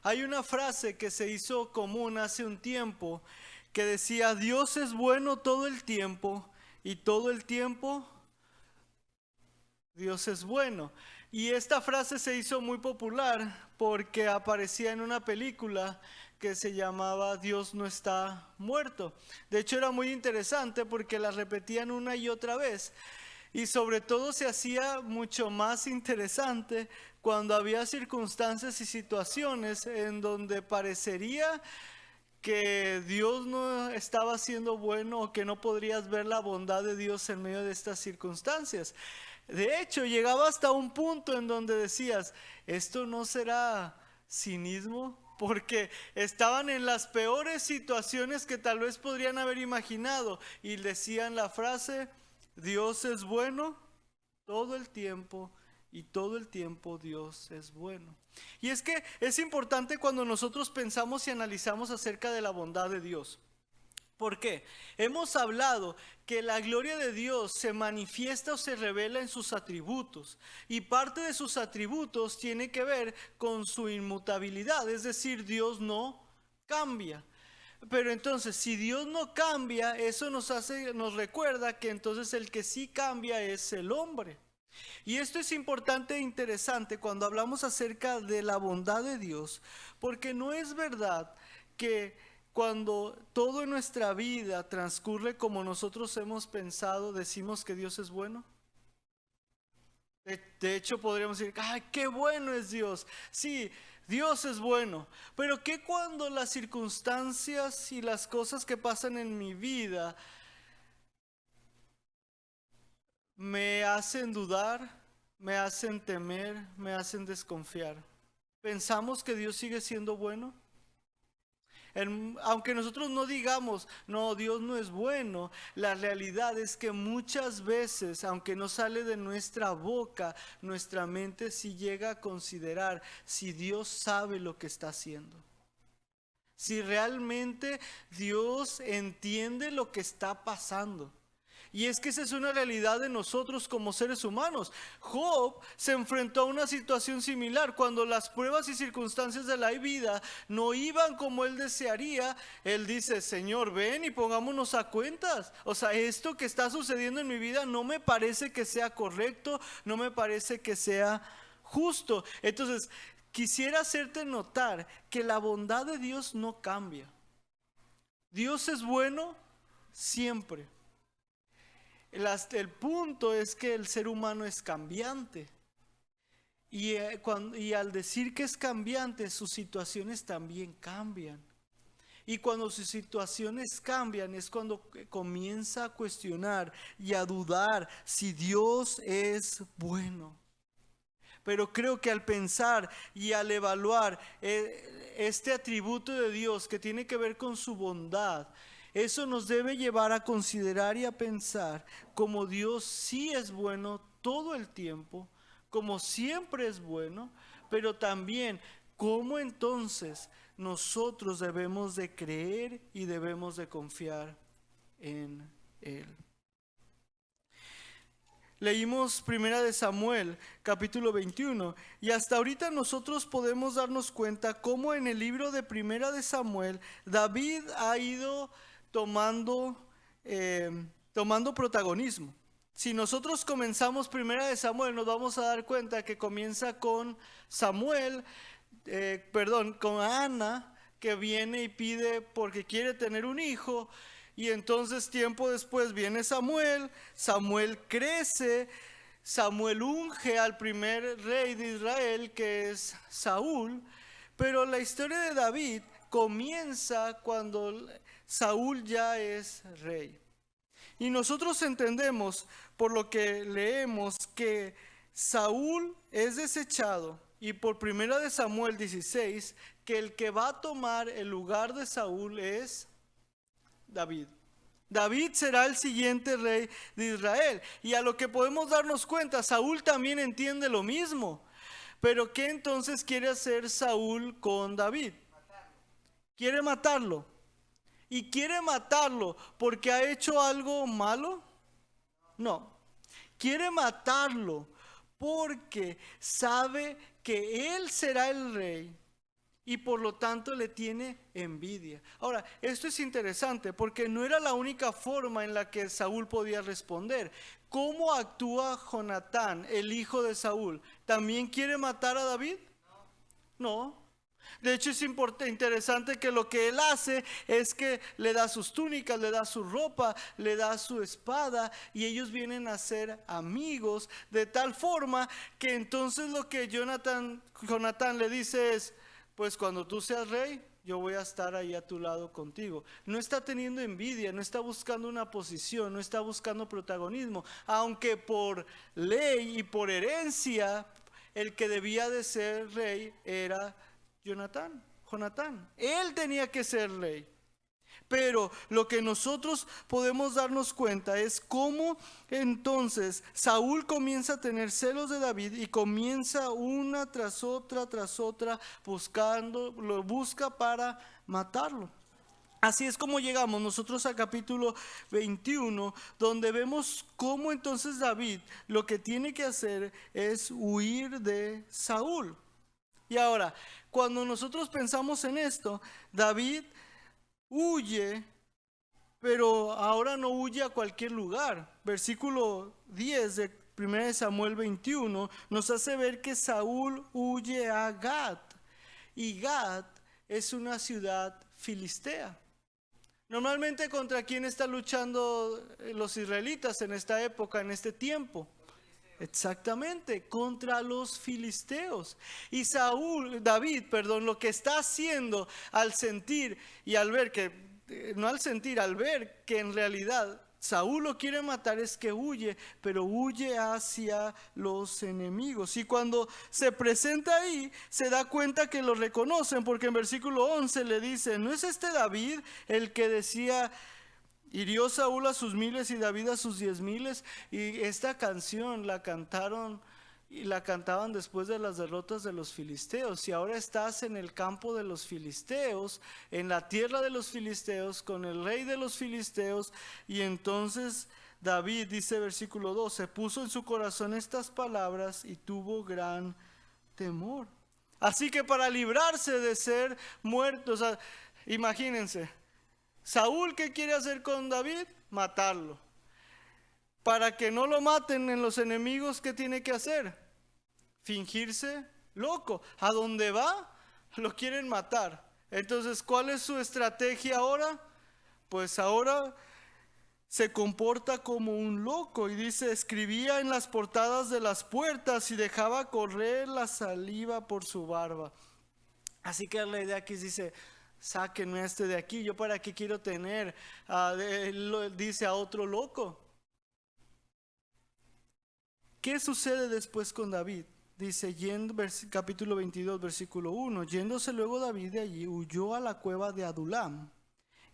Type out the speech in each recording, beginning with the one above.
Hay una frase que se hizo común hace un tiempo que decía: Dios es bueno todo el tiempo y todo el tiempo Dios es bueno. Y esta frase se hizo muy popular porque aparecía en una película que se llamaba Dios no está muerto. De hecho, era muy interesante porque la repetían una y otra vez. Y sobre todo se hacía mucho más interesante cuando había circunstancias y situaciones en donde parecería que Dios no estaba siendo bueno o que no podrías ver la bondad de Dios en medio de estas circunstancias. De hecho, llegaba hasta un punto en donde decías: ¿esto no será cinismo? Porque estaban en las peores situaciones que tal vez podrían haber imaginado y decían la frase: Dios es bueno todo el tiempo y todo el tiempo Dios es bueno. Y es que es importante cuando nosotros pensamos y analizamos acerca de la bondad de Dios. ¿Por qué? Hemos hablado que la gloria de Dios se manifiesta o se revela en sus atributos, y parte de sus atributos tiene que ver con su inmutabilidad, es decir, Dios no cambia. Pero entonces, si Dios no cambia, eso nos recuerda que entonces el que sí cambia es el hombre. Y esto es importante e interesante cuando hablamos acerca de la bondad de Dios, porque no es verdad que cuando todo en nuestra vida transcurre como nosotros hemos pensado, decimos que Dios es bueno. De hecho, podríamos decir: ¡ay, qué bueno es Dios! Sí, Dios es bueno. Pero ¿qué cuando las circunstancias y las cosas que pasan en mi vida me hacen dudar, me hacen temer, me hacen desconfiar? ¿Pensamos que Dios sigue siendo bueno? Aunque nosotros no digamos: no, Dios no es bueno, la realidad es que muchas veces, aunque no sale de nuestra boca, nuestra mente sí llega a considerar si Dios sabe lo que está haciendo. Si realmente Dios entiende lo que está pasando. Y es que esa es una realidad de nosotros como seres humanos. Job se enfrentó a una situación similar. Cuando las pruebas y circunstancias de la vida no iban como él desearía, él dice: Señor, ven y pongámonos a cuentas. O sea, esto que está sucediendo en mi vida no me parece que sea correcto, no me parece que sea justo. Entonces, quisiera hacerte notar que la bondad de Dios no cambia. Dios es bueno siempre. El punto es que el ser humano es cambiante. Y al decir que es cambiante, sus situaciones también cambian. Y cuando sus situaciones cambian es cuando comienza a cuestionar y a dudar si Dios es bueno. Pero creo que al pensar y al evaluar este atributo de Dios que tiene que ver con su bondad, eso nos debe llevar a considerar y a pensar como Dios sí es bueno todo el tiempo, como siempre es bueno, pero también cómo entonces nosotros debemos de creer y debemos de confiar en Él. Leímos Primera de Samuel, capítulo 21, y hasta ahorita nosotros podemos darnos cuenta cómo en el libro de Primera de Samuel David ha ido tomando, tomando protagonismo. Si nosotros comenzamos Primera de Samuel, nos vamos a dar cuenta que comienza con con Ana, que viene y pide porque quiere tener un hijo. Y entonces tiempo después viene Samuel, Samuel crece, Samuel unge al primer rey de Israel, que es Saúl. Pero la historia de David comienza cuando Saúl ya es rey. Y nosotros entendemos por lo que leemos que Saúl es desechado, y por Primera de Samuel 16 que el que va a tomar el lugar de Saúl es David. David será el siguiente rey de Israel. Y a lo que podemos darnos cuenta, Saúl también entiende lo mismo. Pero ¿qué entonces quiere hacer Saúl con David? Quiere matarlo. ¿Y quiere matarlo porque ha hecho algo malo? No. Quiere matarlo porque sabe que él será el rey y por lo tanto le tiene envidia. Ahora, esto es interesante porque no era la única forma en la que Saúl podía responder. ¿Cómo actúa Jonatán, el hijo de Saúl? ¿También quiere matar a David? No. De hecho, es interesante que lo que él hace es que le da sus túnicas, le da su ropa, le da su espada, y ellos vienen a ser amigos, de tal forma que entonces lo que Jonatán le dice es: pues cuando tú seas rey, yo voy a estar ahí a tu lado contigo. No está teniendo envidia, no está buscando una posición, no está buscando protagonismo, aunque por ley y por herencia el que debía de ser rey era Jonatán. Él tenía que ser rey. Pero lo que nosotros podemos darnos cuenta es cómo entonces Saúl comienza a tener celos de David y comienza una tras otra lo busca para matarlo. Así es como llegamos nosotros a capítulo 21, donde vemos cómo entonces David lo que tiene que hacer es huir de Saúl. Y ahora, cuando nosotros pensamos en esto, David huye, pero ahora no huye a cualquier lugar. Versículo 10 de 1 Samuel 21 nos hace ver que Saúl huye a Gat. Y Gat es una ciudad filistea. Normalmente, ¿contra quién están luchando los israelitas en esta época, en este tiempo? Exactamente, contra los filisteos. Y David, lo que está haciendo al sentir y al ver al ver que en realidad Saúl lo quiere matar, es que huye, pero huye hacia los enemigos. Y cuando se presenta ahí, se da cuenta que lo reconocen, porque en versículo 11 le dice: ¿no es este David el que decía: hirió Saúl a sus miles y David a sus 10,000? Y esta canción la cantaron y la cantaban después de las derrotas de los filisteos. Y ahora estás en el campo de los filisteos, en la tierra de los filisteos, con el rey de los filisteos. Y entonces David, dice versículo 12, puso en su corazón estas palabras y tuvo gran temor. Así que para librarse de ser muerto, imagínense, Saúl, ¿qué quiere hacer con David? Matarlo. Para que no lo maten en los enemigos, ¿qué tiene que hacer? Fingirse loco. A donde va, lo quieren matar. Entonces, ¿cuál es su estrategia ahora? Pues ahora se comporta como un loco y dice: escribía en las portadas de las puertas y dejaba correr la saliva por su barba. Así que la idea aquí dice: sáquenme a este de aquí, yo para qué quiero tener, dice, a otro loco. ¿Qué sucede después con David? Dice, capítulo 22, versículo 1, yéndose luego David de allí, huyó a la cueva de Adulam.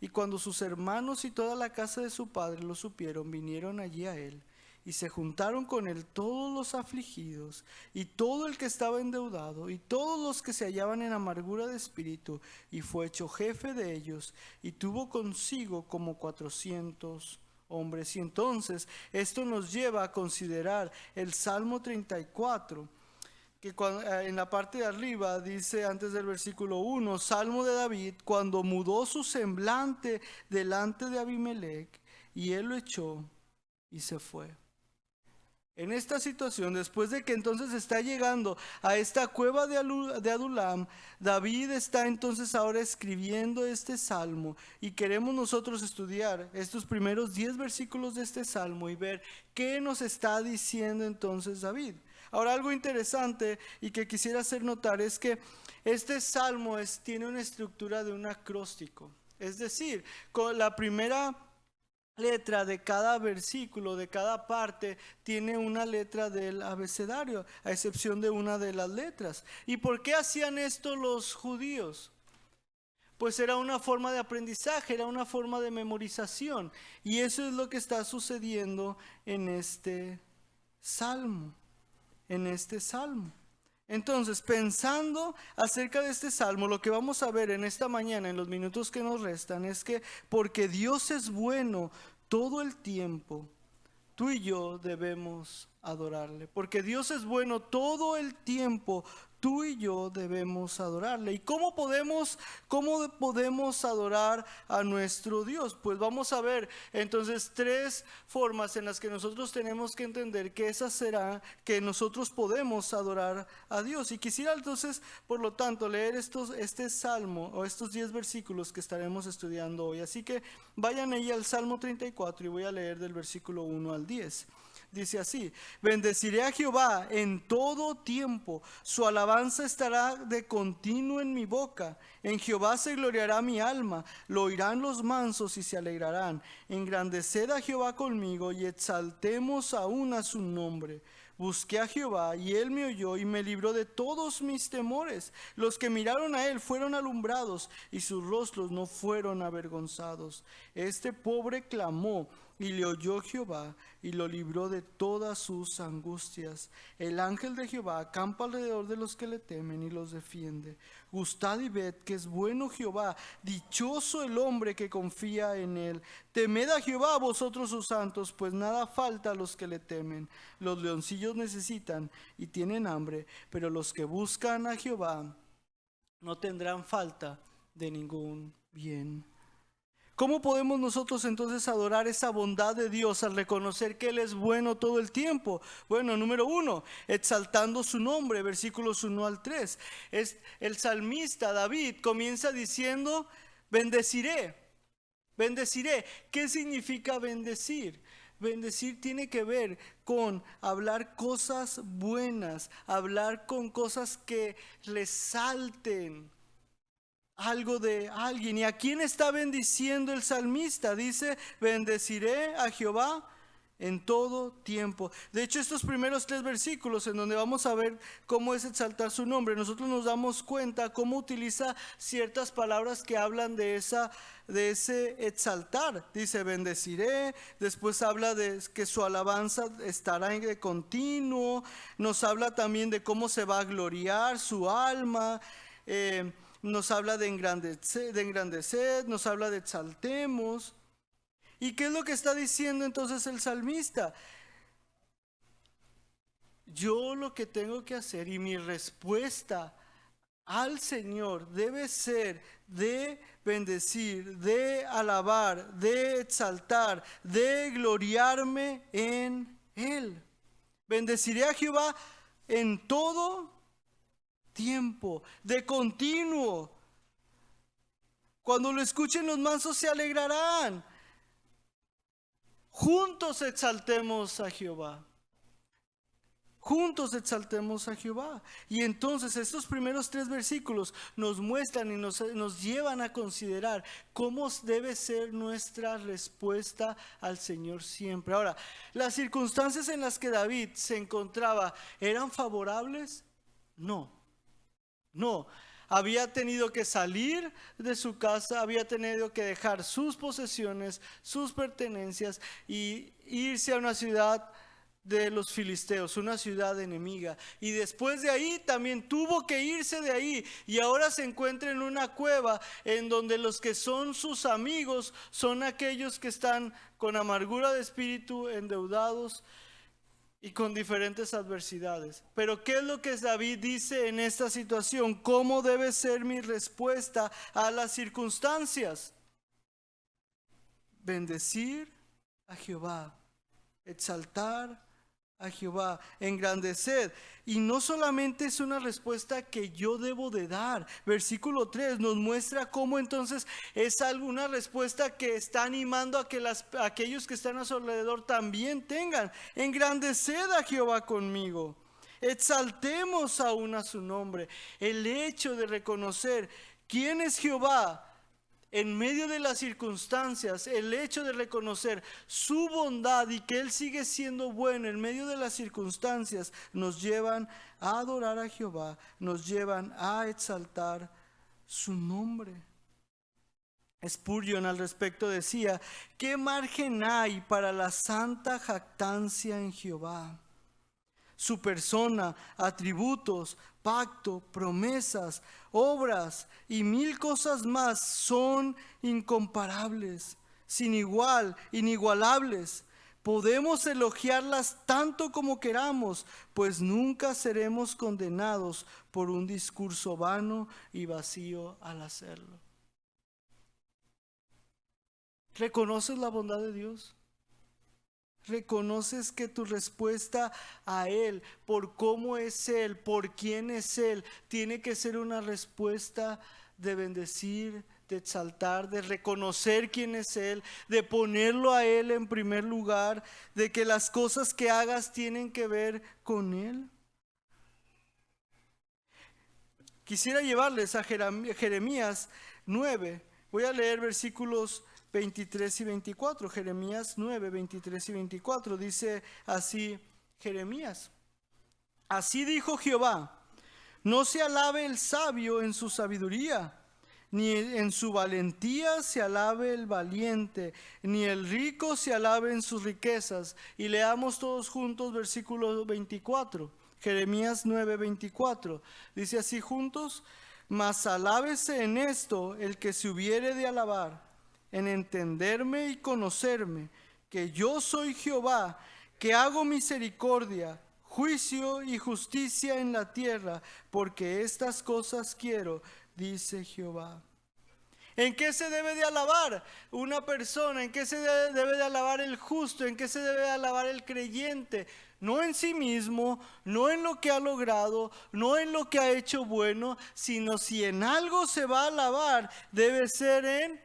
Y cuando sus hermanos y toda la casa de su padre lo supieron, vinieron allí a él. Y se juntaron con él todos los afligidos, y todo el que estaba endeudado, y todos los que se hallaban en amargura de espíritu, y fue hecho jefe de ellos, y tuvo consigo como 400 hombres. Y entonces esto nos lleva a considerar el Salmo 34, que en la parte de arriba dice, antes del versículo 1, Salmo de David, cuando mudó su semblante delante de Abimelech, y él lo echó y se fue. En esta situación, después de que entonces está llegando a esta cueva de Adulam, David está entonces ahora escribiendo este salmo, y queremos nosotros estudiar estos primeros 10 versículos de este salmo y ver qué nos está diciendo entonces David. Ahora, algo interesante y que quisiera hacer notar es que este salmo tiene una estructura de un acróstico, es decir, con la primera letra de cada versículo, de cada parte, tiene una letra del abecedario, a excepción de una de las letras. ¿Y por qué hacían esto los judíos? Pues era una forma de aprendizaje, era una forma de memorización. Y eso es lo que está sucediendo en este salmo. Entonces, pensando acerca de este salmo, lo que vamos a ver en esta mañana, en los minutos que nos restan, es que porque Dios es bueno todo el tiempo, tú y yo debemos adorarle. Porque Dios es bueno todo el tiempo, tú y yo debemos adorarle. ¿Y cómo podemos adorar a nuestro Dios? Pues vamos a ver entonces 3 formas en las que nosotros tenemos que entender que esa será que nosotros podemos adorar a Dios. Y quisiera entonces, por lo tanto, leer este salmo o estos 10 versículos que estaremos estudiando hoy. Así que vayan ahí al Salmo 34 y voy a leer del versículo 1 al 10. Dice así: bendeciré a Jehová en todo tiempo, su alabanza estará de continuo en mi boca. En Jehová se gloriará mi alma, lo oirán los mansos y se alegrarán. Engrandeced a Jehová conmigo y exaltemos aún a su nombre. Busqué a Jehová y él me oyó y me libró de todos mis temores. Los que miraron a él fueron alumbrados y sus rostros no fueron avergonzados. Este pobre clamó y le oyó Jehová y lo libró de todas sus angustias. El ángel de Jehová acampa alrededor de los que le temen y los defiende. Gustad y ved que es bueno Jehová, dichoso el hombre que confía en él. Temed a Jehová vosotros sus santos, pues nada falta a los que le temen. Los leoncillos necesitan y tienen hambre, pero los que buscan a Jehová no tendrán falta de ningún bien. ¿Cómo podemos nosotros entonces adorar esa bondad de Dios al reconocer que Él es bueno todo el tiempo? Bueno, número 1, exaltando su nombre, versículos 1 al 3. El salmista David comienza diciendo: bendeciré, bendeciré. ¿Qué significa bendecir? Bendecir tiene que ver con hablar cosas buenas, hablar con cosas que resalten algo de alguien. ¿Y a quién está bendiciendo el salmista? Dice: bendeciré a Jehová en todo tiempo. De hecho, estos primeros 3 versículos en donde vamos a ver cómo es exaltar su nombre, nosotros nos damos cuenta cómo utiliza ciertas palabras que hablan de ese exaltar. Dice: bendeciré. Después habla de que su alabanza estará de continuo. Nos habla también de cómo se va a gloriar su alma. Nos habla de engrandecer, nos habla de exaltemos. ¿Y qué es lo que está diciendo entonces el salmista? Yo lo que tengo que hacer y mi respuesta al Señor debe ser de bendecir, de alabar, de exaltar, de gloriarme en Él. Bendeciré a Jehová en todo tiempo, de continuo. Cuando lo escuchen los mansos se alegrarán. Juntos exaltemos a Jehová. Juntos exaltemos a Jehová. Y entonces estos primeros 3 versículos nos muestran y nos llevan a considerar cómo debe ser nuestra respuesta al Señor siempre. Ahora, las circunstancias en las que David se encontraba, ¿eran favorables? No. Había tenido que salir de su casa, había tenido que dejar sus posesiones, sus pertenencias y irse a una ciudad de los filisteos, una ciudad enemiga. Y después de ahí también tuvo que irse de ahí y ahora se encuentra en una cueva en donde los que son sus amigos son aquellos que están con amargura de espíritu, endeudados y con diferentes adversidades. Pero ¿qué es lo que David dice en esta situación? ¿Cómo debe ser mi respuesta a las circunstancias? Bendecir a Jehová, exaltar a Jehová, engrandecer. Y no solamente es una respuesta que yo debo de dar. Versículo 3 nos muestra cómo entonces es alguna respuesta que está animando a que aquellos que están a su alrededor también tengan. Engrandeced a Jehová conmigo. Exaltemos aún a su nombre. El hecho de reconocer quién es Jehová en medio de las circunstancias, el hecho de reconocer su bondad y que Él sigue siendo bueno en medio de las circunstancias, nos llevan a adorar a Jehová, nos llevan a exaltar su nombre. Spurgeon al respecto decía: ¿qué margen hay para la santa jactancia en Jehová? Su persona, atributos, pacto, promesas, obras y 1000 cosas más son incomparables, sin igual, inigualables. Podemos elogiarlas tanto como queramos, pues nunca seremos condenados por un discurso vano y vacío al hacerlo. ¿Reconoces la bondad de Dios? ¿Reconoces que tu respuesta a Él, por cómo es Él, por quién es Él, tiene que ser una respuesta de bendecir, de exaltar, de reconocer quién es Él, de ponerlo a Él en primer lugar, de que las cosas que hagas tienen que ver con Él? Quisiera llevarles a Jeremías 9. Voy a leer versículos 23 y 24. Jeremías 9, 23 y 24. Dice así Jeremías: así dijo Jehová: no se alabe el sabio en su sabiduría, ni en su valentía se alabe el valiente, ni el rico se alabe en sus riquezas. Y leamos todos juntos versículo 24. Jeremías 9, 24. Dice así juntos: mas alábese en esto el que se hubiere de alabar, en entenderme y conocerme, que yo soy Jehová, que hago misericordia, juicio y justicia en la tierra, porque estas cosas quiero, dice Jehová. ¿En qué se debe de alabar una persona? ¿En qué se debe de alabar el justo? ¿En qué se debe de alabar el creyente? No en sí mismo, no en lo que ha logrado, no en lo que ha hecho bueno, sino si en algo se va a alabar, debe ser en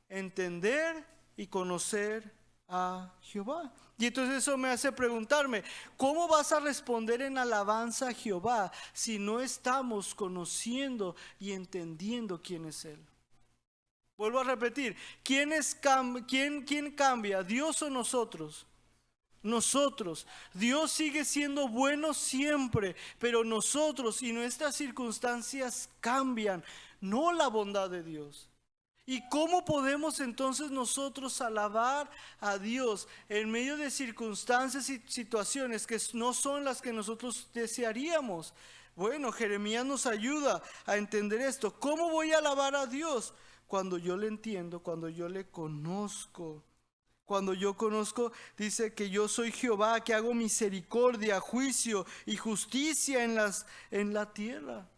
entender y conocer a Jehová. Y entonces eso me hace preguntarme, ¿cómo vas a responder en alabanza a Jehová si no estamos conociendo y entendiendo quién es Él? Vuelvo a repetir, ¿quién cambia? ¿Dios o nosotros? Nosotros. Dios sigue siendo bueno siempre, pero nosotros y nuestras circunstancias cambian, no la bondad de Dios. ¿Y cómo podemos entonces nosotros alabar a Dios en medio de circunstancias y situaciones que no son las que nosotros desearíamos? Bueno, Jeremías nos ayuda a entender esto. ¿Cómo voy a alabar a Dios? Cuando yo le entiendo, cuando yo le conozco. Cuando yo conozco, dice que yo soy Jehová, que hago misericordia, juicio y justicia en la tierra.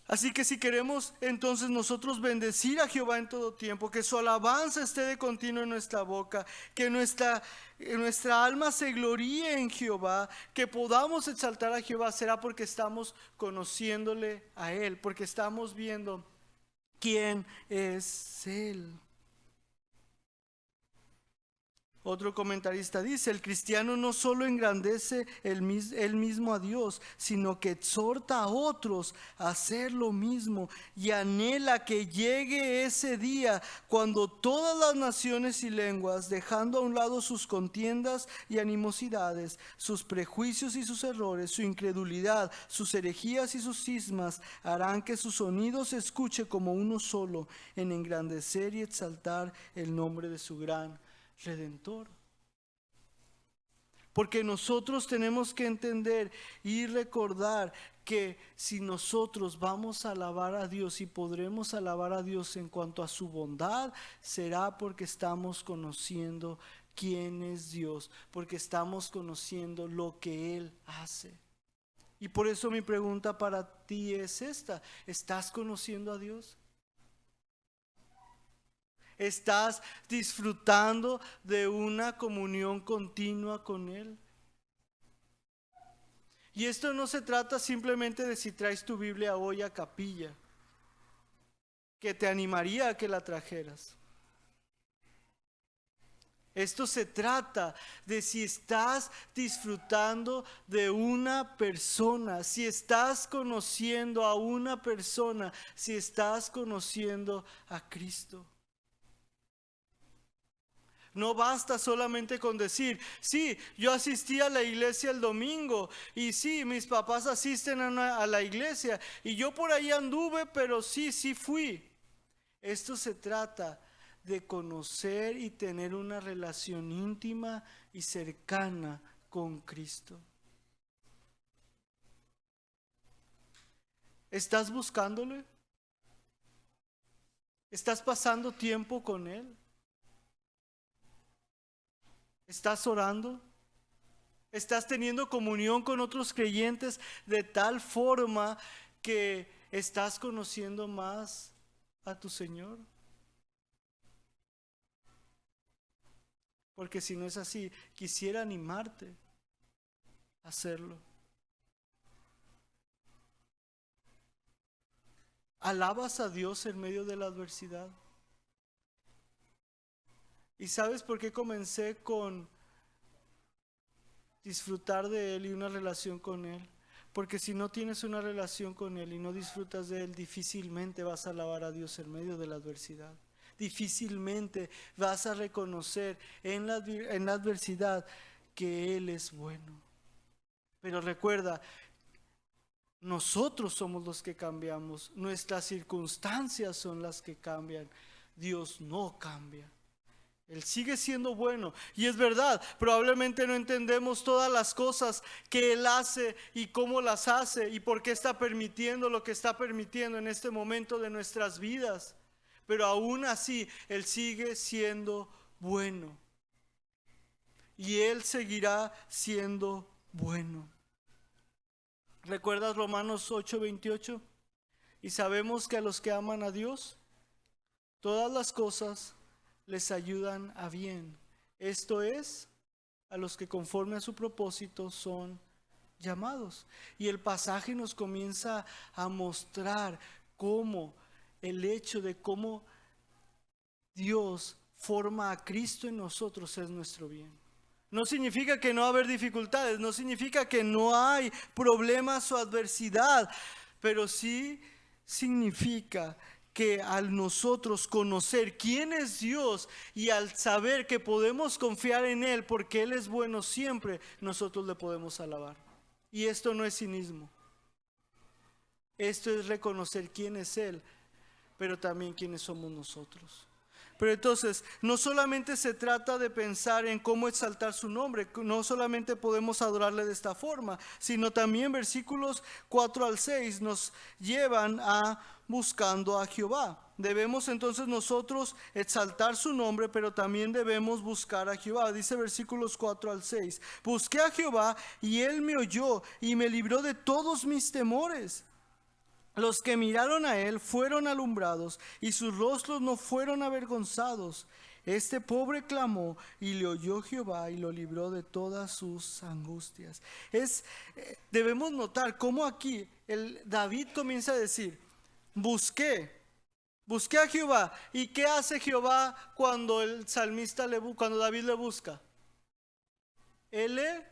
Así que si queremos entonces nosotros bendecir a Jehová en todo tiempo, que su alabanza esté de continuo en nuestra boca, que nuestra alma se gloríe en Jehová, que podamos exaltar a Jehová, será porque estamos conociéndole a Él, porque estamos viendo quién es Él. Otro comentarista dice: el cristiano no solo engrandece él mismo a Dios, sino que exhorta a otros a hacer lo mismo y anhela que llegue ese día cuando todas las naciones y lenguas, dejando a un lado sus contiendas y animosidades, sus prejuicios y sus errores, su incredulidad, sus herejías y sus cismas, harán que su sonido se escuche como uno solo en engrandecer y exaltar el nombre de su gran Redentor. Porque nosotros tenemos que entender y recordar que si nosotros vamos a alabar a Dios y podremos alabar a Dios en cuanto a su bondad, será porque estamos conociendo quién es Dios, porque estamos conociendo lo que Él hace. Y por eso mi pregunta para ti es esta: ¿estás conociendo a Dios? ¿Estás disfrutando de una comunión continua con Él? Y esto no se trata simplemente de si traes tu Biblia hoy a capilla, que te animaría a que la trajeras. Esto se trata de si estás disfrutando de una persona, si estás conociendo a una persona, si estás conociendo a Cristo. No basta solamente con decir: sí, yo asistí a la iglesia el domingo, y sí, mis papás asisten a la iglesia, y yo por ahí anduve, pero sí fui. Esto se trata de conocer y tener una relación íntima y cercana con Cristo. ¿Estás buscándole? ¿Estás pasando tiempo con Él? ¿Estás orando? ¿Estás teniendo comunión con otros creyentes de tal forma que estás conociendo más a tu Señor? Porque si no es así, quisiera animarte a hacerlo. ¿Alabas a Dios en medio de la adversidad? ¿Y sabes por qué comencé con disfrutar de Él y una relación con Él? Porque si no tienes una relación con Él y no disfrutas de Él, difícilmente vas a alabar a Dios en medio de la adversidad. Difícilmente vas a reconocer en la adversidad que Él es bueno. Pero recuerda, nosotros somos los que cambiamos, nuestras circunstancias son las que cambian. Dios no cambia. Él sigue siendo bueno. Y es verdad, probablemente no entendemos todas las cosas que Él hace y cómo las hace y por qué está permitiendo lo que está permitiendo en este momento de nuestras vidas. Pero aún así, Él sigue siendo bueno. Y Él seguirá siendo bueno. ¿Recuerdas Romanos 8:28? Y sabemos que a los que aman a Dios, todas las cosas les ayudan a bien. Esto es, a los que conforme a su propósito son llamados. Y el pasaje nos comienza a mostrar cómo el hecho de cómo Dios forma a Cristo en nosotros es nuestro bien. No significa que no va a haber dificultades, no significa que no hay problemas o adversidad, pero sí significa que al nosotros conocer quién es Dios y al saber que podemos confiar en Él porque Él es bueno siempre, nosotros le podemos alabar. Y esto no es cinismo. Esto es reconocer quién es Él, pero también quiénes somos nosotros. Pero entonces, no solamente se trata de pensar en cómo exaltar su nombre, no solamente podemos adorarle de esta forma, sino también versículos 4 al 6 nos llevan a buscando a Jehová. Debemos entonces nosotros exaltar su nombre, pero también debemos buscar a Jehová. Dice versículos 4 al 6, busqué a Jehová y Él me oyó y me libró de todos mis temores. Los que miraron a Él fueron alumbrados y sus rostros no fueron avergonzados. Este pobre clamó y le oyó Jehová y lo libró de todas sus angustias. Debemos notar cómo aquí David comienza a decir, busqué a Jehová. ¿Y qué hace Jehová cuando cuando David le busca? Él le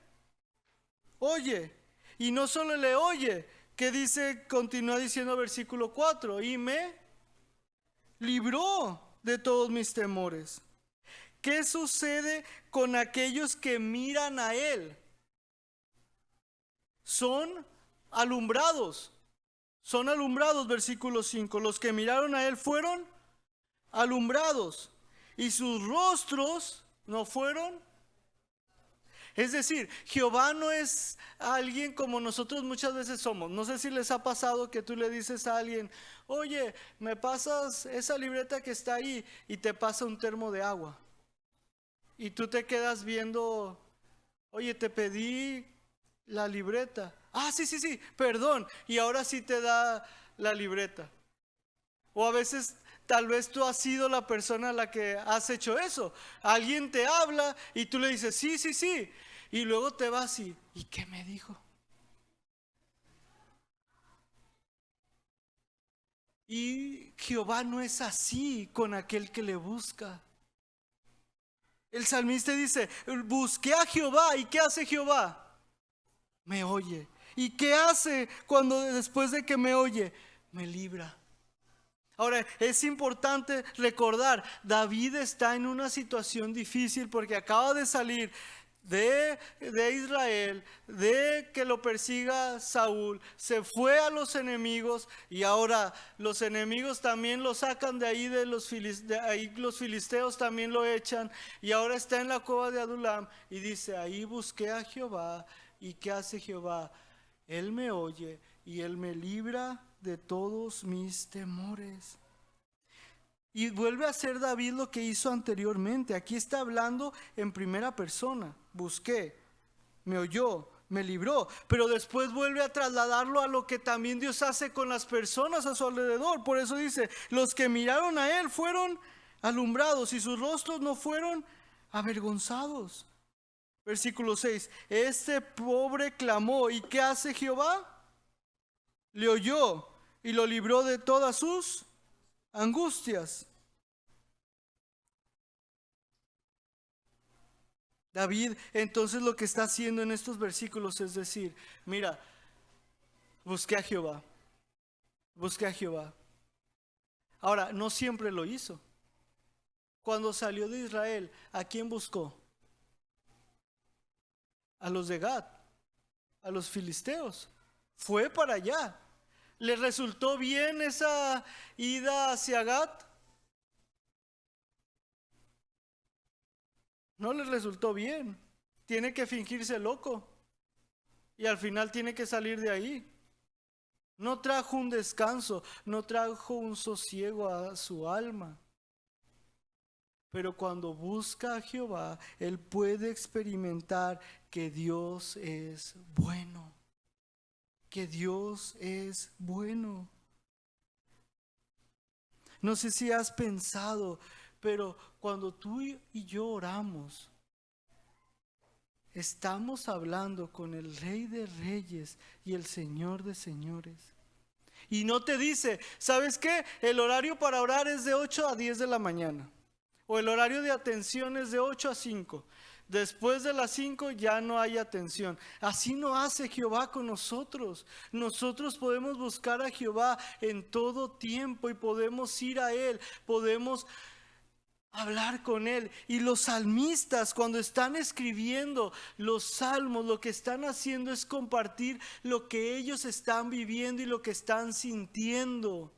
oye. Y no solo le oye, que dice, continúa diciendo versículo 4, y me libró de todos mis temores. ¿Qué sucede con aquellos que miran a Él? Son alumbrados, versículo 5. Los que miraron a Él fueron alumbrados y sus rostros no fueron. Es decir, Jehová no es alguien como nosotros muchas veces somos. No sé si les ha pasado que tú le dices a alguien, oye, me pasas esa libreta que está ahí, y te pasa un termo de agua. Y tú te quedas viendo, oye, te pedí la libreta. Ah, sí, perdón. Y ahora sí te da la libreta. O a veces tal vez tú has sido la persona a la que has hecho eso. Alguien te habla y tú le dices, sí. Y luego te vas ¿y qué me dijo? Y Jehová no es así con aquel que le busca. El salmista dice, busqué a Jehová. ¿Y qué hace Jehová? Me oye. ¿Y qué hace cuando después de que me oye? Me libra. Ahora, es importante recordar, David está en una situación difícil porque acaba de salir de Israel, de que lo persiga Saúl, se fue a los enemigos y ahora los enemigos también lo sacan de ahí, de ahí los filisteos también lo echan, y ahora está en la cueva de Adulam y dice, ahí busqué a Jehová. ¿Y qué hace Jehová? Él me oye y Él me libra de todos mis temores. Y vuelve a hacer David lo que hizo anteriormente. Aquí está hablando en primera persona. Busqué, me oyó, me libró. Pero después vuelve a trasladarlo a lo que también Dios hace con las personas a su alrededor. Por eso dice, los que miraron a él fueron alumbrados y sus rostros no fueron avergonzados. Versículo 6. Este pobre clamó. ¿Y qué hace Jehová? Le oyó y lo libró de todas sus angustias. David entonces lo que está haciendo en estos versículos es decir, mira, busqué a Jehová, busqué a Jehová. Ahora, no siempre lo hizo. Cuando salió de Israel, ¿a quién buscó? A los de Gad, a los filisteos. Fue para allá. ¿Le resultó bien esa ida hacia Gad? No le resultó bien. Tiene que fingirse loco. Y al final tiene que salir de ahí. No trajo un descanso, no trajo un sosiego a su alma. Pero cuando busca a Jehová, él puede experimentar que Dios es bueno. Que Dios es bueno. No sé si has pensado, pero cuando tú y yo oramos, estamos hablando con el Rey de Reyes y el Señor de Señores. Y no te dice, ¿sabes qué? El horario para orar es de 8 a 10 de la mañana. O el horario de atención es de 8 a 5. Después de las 5 ya no hay atención. Así no hace Jehová con nosotros. Nosotros podemos buscar a Jehová en todo tiempo y podemos ir a Él. Podemos hablar con Él. Y los salmistas, cuando están escribiendo los salmos, lo que están haciendo es compartir lo que ellos están viviendo y lo que están sintiendo,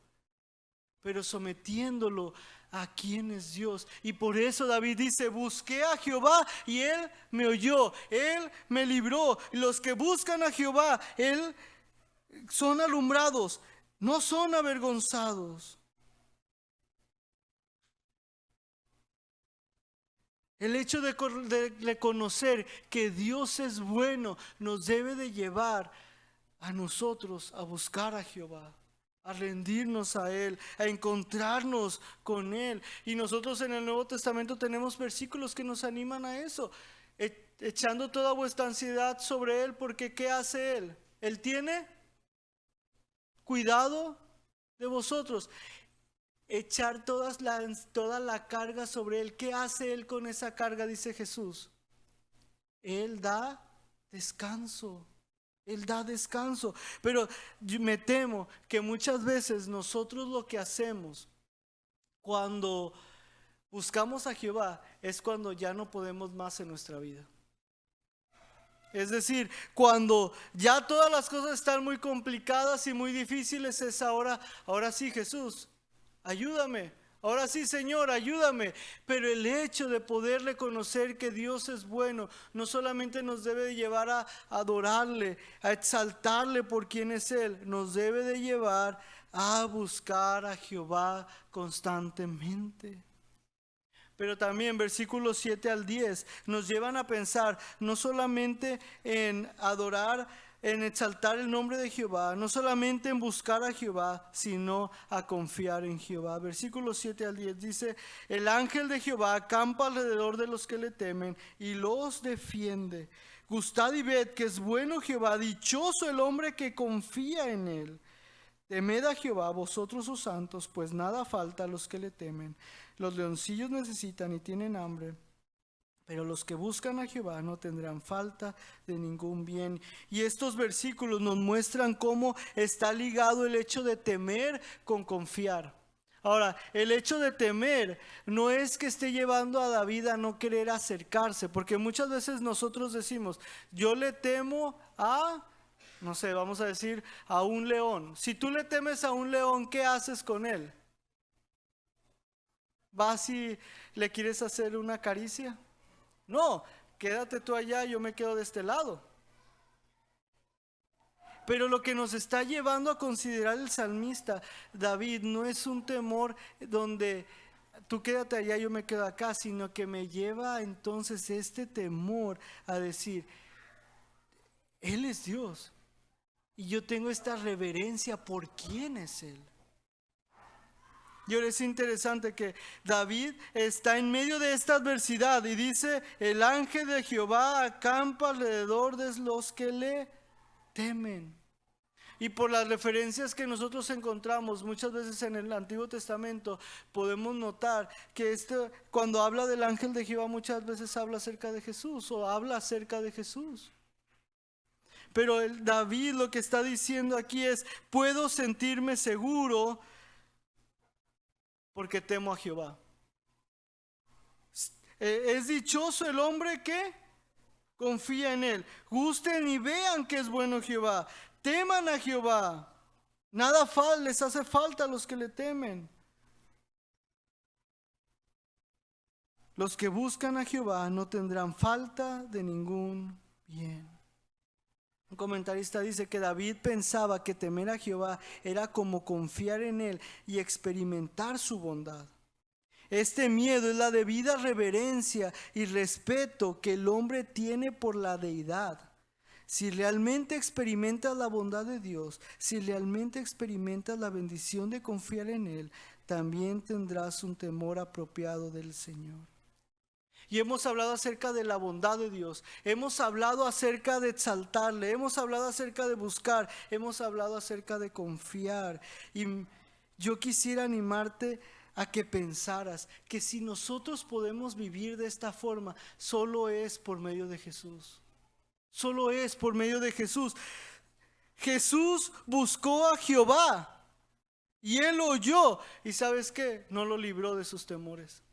pero sometiéndolo a quién es Dios. Y por eso David dice, busqué a Jehová y Él me oyó, Él me libró. Los que buscan a Jehová, Él son alumbrados, no son avergonzados. El hecho de conocer que Dios es bueno nos debe de llevar a nosotros a buscar a Jehová, a rendirnos a Él, a encontrarnos con Él. Y nosotros en el Nuevo Testamento tenemos versículos que nos animan a eso. Echando toda vuestra ansiedad sobre Él, porque ¿qué hace Él? Él tiene cuidado de vosotros. Echar toda la carga sobre Él. ¿Qué hace Él con esa carga? Dice Jesús. Él da descanso. Él da descanso. Pero me temo que muchas veces nosotros lo que hacemos cuando buscamos a Jehová es cuando ya no podemos más en nuestra vida. Es decir, cuando ya todas las cosas están muy complicadas y muy difíciles, es ahora sí, Jesús, ayúdame. Ahora sí, Señor, ayúdame. Pero el hecho de poder reconocer que Dios es bueno no solamente nos debe de llevar a adorarle, a exaltarle por quien es Él, nos debe de llevar a buscar a Jehová constantemente. Pero también versículos 7 al 10 nos llevan a pensar no solamente en adorar, en exaltar el nombre de Jehová, no solamente en buscar a Jehová, sino a confiar en Jehová. Versículos 7 al 10 dice, el ángel de Jehová acampa alrededor de los que le temen y los defiende. Gustad y ved que es bueno Jehová, dichoso el hombre que confía en él. Temed a Jehová vosotros sus santos, pues nada falta a los que le temen. Los leoncillos necesitan y tienen hambre, pero los que buscan a Jehová no tendrán falta de ningún bien. Y estos versículos nos muestran cómo está ligado el hecho de temer con confiar. Ahora, el hecho de temer no es que esté llevando a David a no querer acercarse, porque muchas veces nosotros decimos, yo le temo a, no sé, vamos a decir, a un león. Si tú le temes a un león, ¿qué haces con él? ¿Vas y le quieres hacer una caricia? No, quédate tú allá, yo me quedo de este lado. Pero lo que nos está llevando a considerar el salmista David no es un temor donde tú quédate allá, yo me quedo acá, sino que me lleva entonces este temor a decir, Él es Dios y yo tengo esta reverencia por quién es Él. Y ahora es interesante que David está en medio de esta adversidad y dice, el ángel de Jehová acampa alrededor de los que le temen. Y por las referencias que nosotros encontramos muchas veces en el Antiguo Testamento, podemos notar que cuando habla del ángel de Jehová muchas veces habla acerca de Jesús o habla acerca de Jesús. Pero David lo que está diciendo aquí es, puedo sentirme seguro porque temo a Jehová. Es dichoso el hombre que confía en Él. Gusten y vean que es bueno Jehová. Teman a Jehová. Nada les hace falta a los que le temen. Los que buscan a Jehová no tendrán falta de ningún bien. Un comentarista dice que David pensaba que temer a Jehová era como confiar en Él y experimentar su bondad. Este miedo es la debida reverencia y respeto que el hombre tiene por la deidad. Si realmente experimentas la bondad de Dios, si realmente experimentas la bendición de confiar en Él, también tendrás un temor apropiado del Señor. Y hemos hablado acerca de la bondad de Dios, hemos hablado acerca de exaltarle, hemos hablado acerca de buscar, hemos hablado acerca de confiar. Y yo quisiera animarte a que pensaras que si nosotros podemos vivir de esta forma, solo es por medio de Jesús. Solo es por medio de Jesús. Jesús buscó a Jehová y Él oyó. ¿Y sabes qué? No lo libró de sus temores.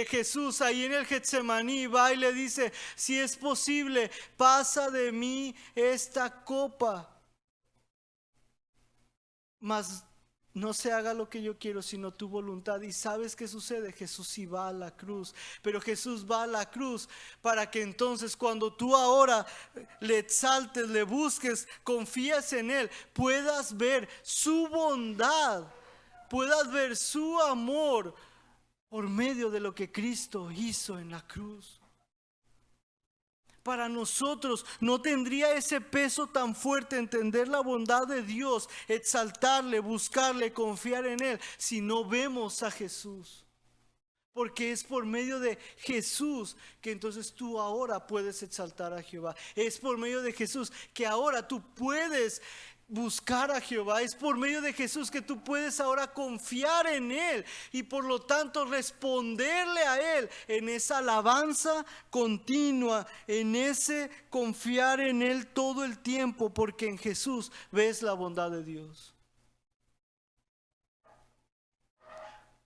Jesús ahí en el Getsemaní va y le dice, si es posible, pasa de mí esta copa. Mas no se haga lo que yo quiero, sino tu voluntad. ¿Y sabes qué sucede? Jesús sí va a la cruz. Pero Jesús va a la cruz para que entonces cuando tú ahora le exaltes, le busques, confías en Él, puedas ver su bondad, puedas ver su amor por medio de lo que Cristo hizo en la cruz. Para nosotros no tendría ese peso tan fuerte entender la bondad de Dios, exaltarle, buscarle, confiar en Él, si no vemos a Jesús. Porque es por medio de Jesús que entonces tú ahora puedes exaltar a Jehová. Es por medio de Jesús que ahora tú puedes buscar a Jehová. Es por medio de Jesús que tú puedes ahora confiar en Él y por lo tanto responderle a Él en esa alabanza continua, en ese confiar en Él todo el tiempo, porque en Jesús ves la bondad de Dios.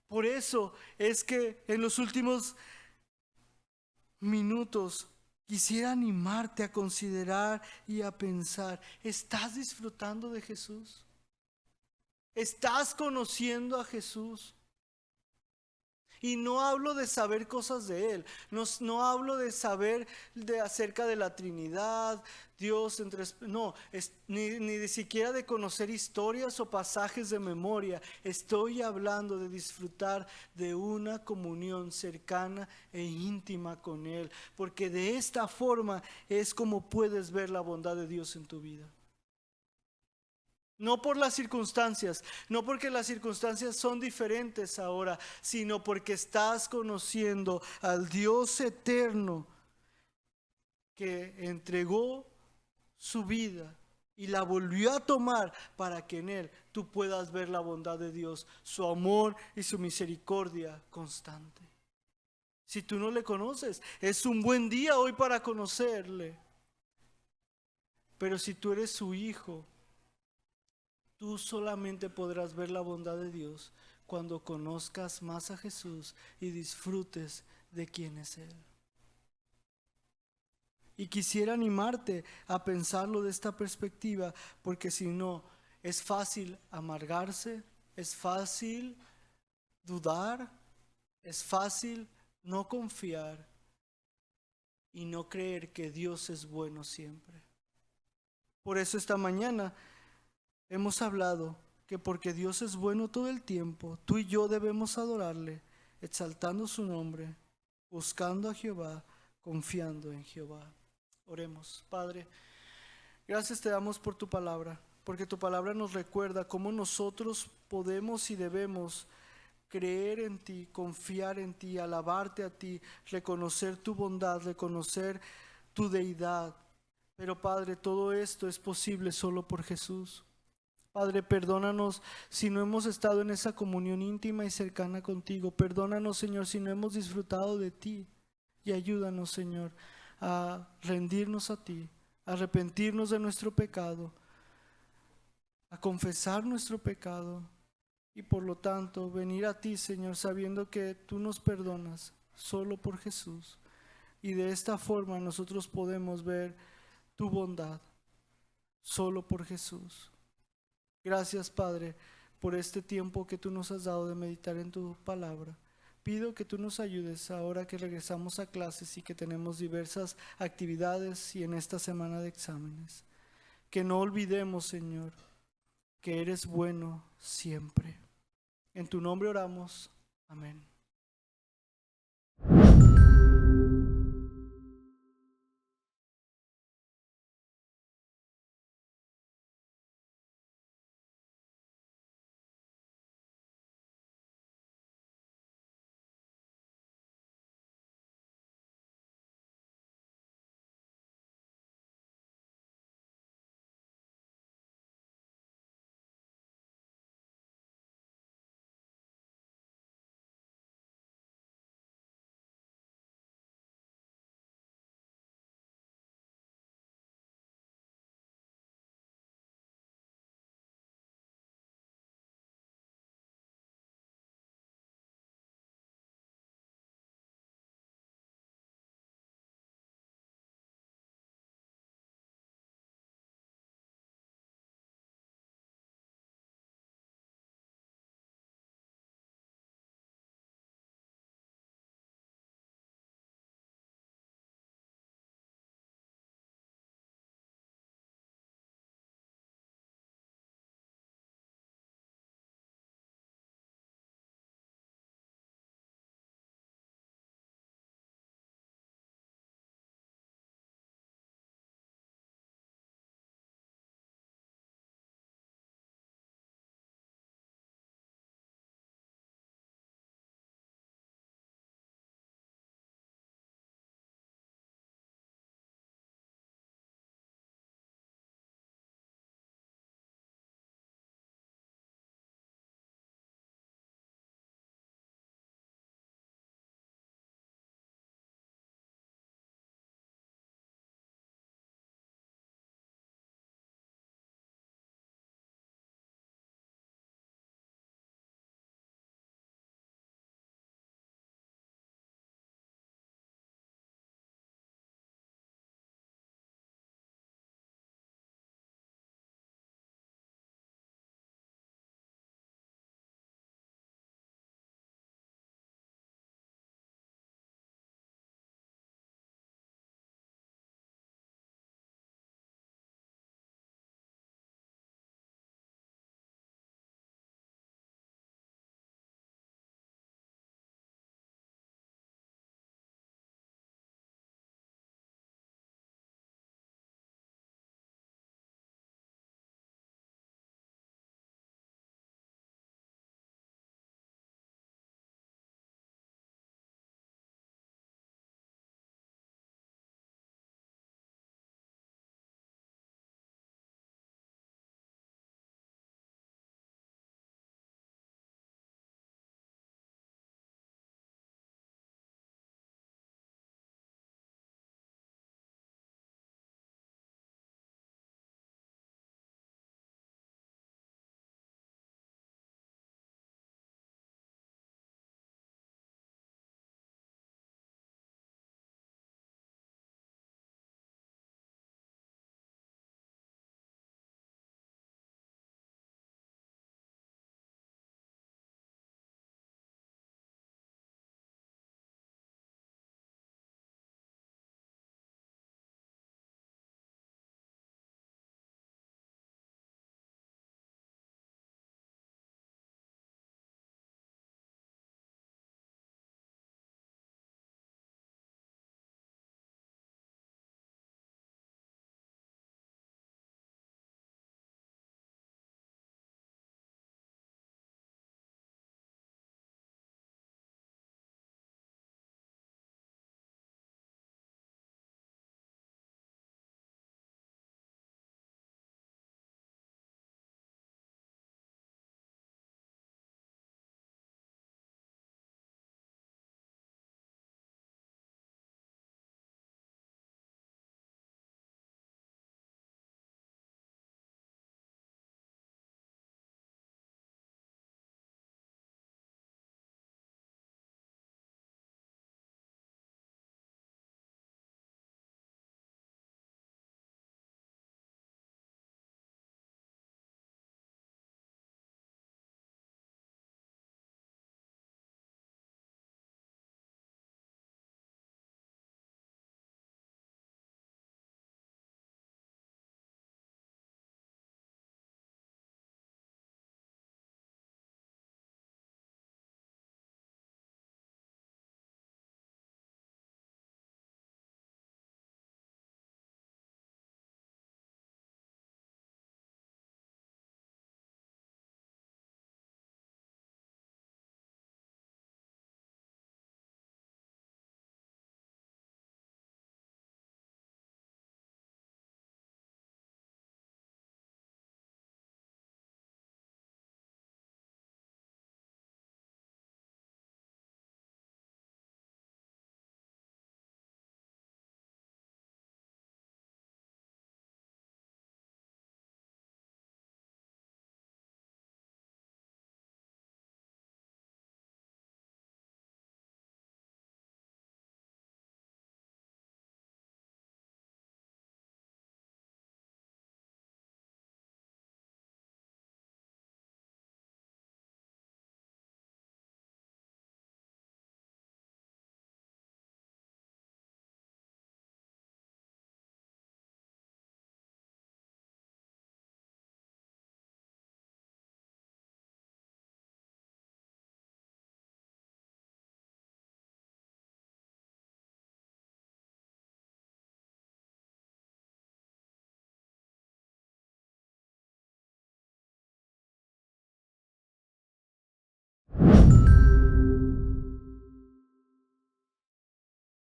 Por eso es que en los últimos minutos quisiera animarte a considerar y a pensar, ¿estás disfrutando de Jesús? ¿Estás conociendo a Jesús? Y no hablo de saber cosas de Él, no hablo de saber acerca de la Trinidad, Dios ni siquiera de conocer historias o pasajes de memoria. Estoy hablando de disfrutar de una comunión cercana e íntima con Él, porque de esta forma es como puedes ver la bondad de Dios en tu vida. No por las circunstancias, no porque las circunstancias son diferentes ahora, sino porque estás conociendo al Dios eterno que entregó su vida y la volvió a tomar para que en Él tú puedas ver la bondad de Dios, su amor y su misericordia constante. Si tú no le conoces, es un buen día hoy para conocerle. Pero si tú eres su hijo, tú solamente podrás ver la bondad de Dios cuando conozcas más a Jesús y disfrutes de quién es Él. Y quisiera animarte a pensarlo de esta perspectiva, porque si no, es fácil amargarse, es fácil dudar, es fácil no confiar y no creer que Dios es bueno siempre. Por eso esta mañana hemos hablado que porque Dios es bueno todo el tiempo, tú y yo debemos adorarle, exaltando su nombre, buscando a Jehová, confiando en Jehová. Oremos. Padre, gracias te damos por tu palabra, porque tu palabra nos recuerda cómo nosotros podemos y debemos creer en ti, confiar en ti, alabarte a ti, reconocer tu bondad, reconocer tu deidad. Pero Padre, todo esto es posible solo por Jesús. Padre, perdónanos si no hemos estado en esa comunión íntima y cercana contigo. Perdónanos, Señor, si no hemos disfrutado de ti. Y ayúdanos, Señor, a rendirnos a ti, a arrepentirnos de nuestro pecado, a confesar nuestro pecado y por lo tanto venir a ti, Señor, sabiendo que tú nos perdonas solo por Jesús. Y de esta forma nosotros podemos ver tu bondad solo por Jesús. Gracias, Padre, por este tiempo que tú nos has dado de meditar en tu palabra. Pido que tú nos ayudes ahora que regresamos a clases y que tenemos diversas actividades y en esta semana de exámenes. Que no olvidemos, Señor, que eres bueno siempre. En tu nombre oramos. Amén.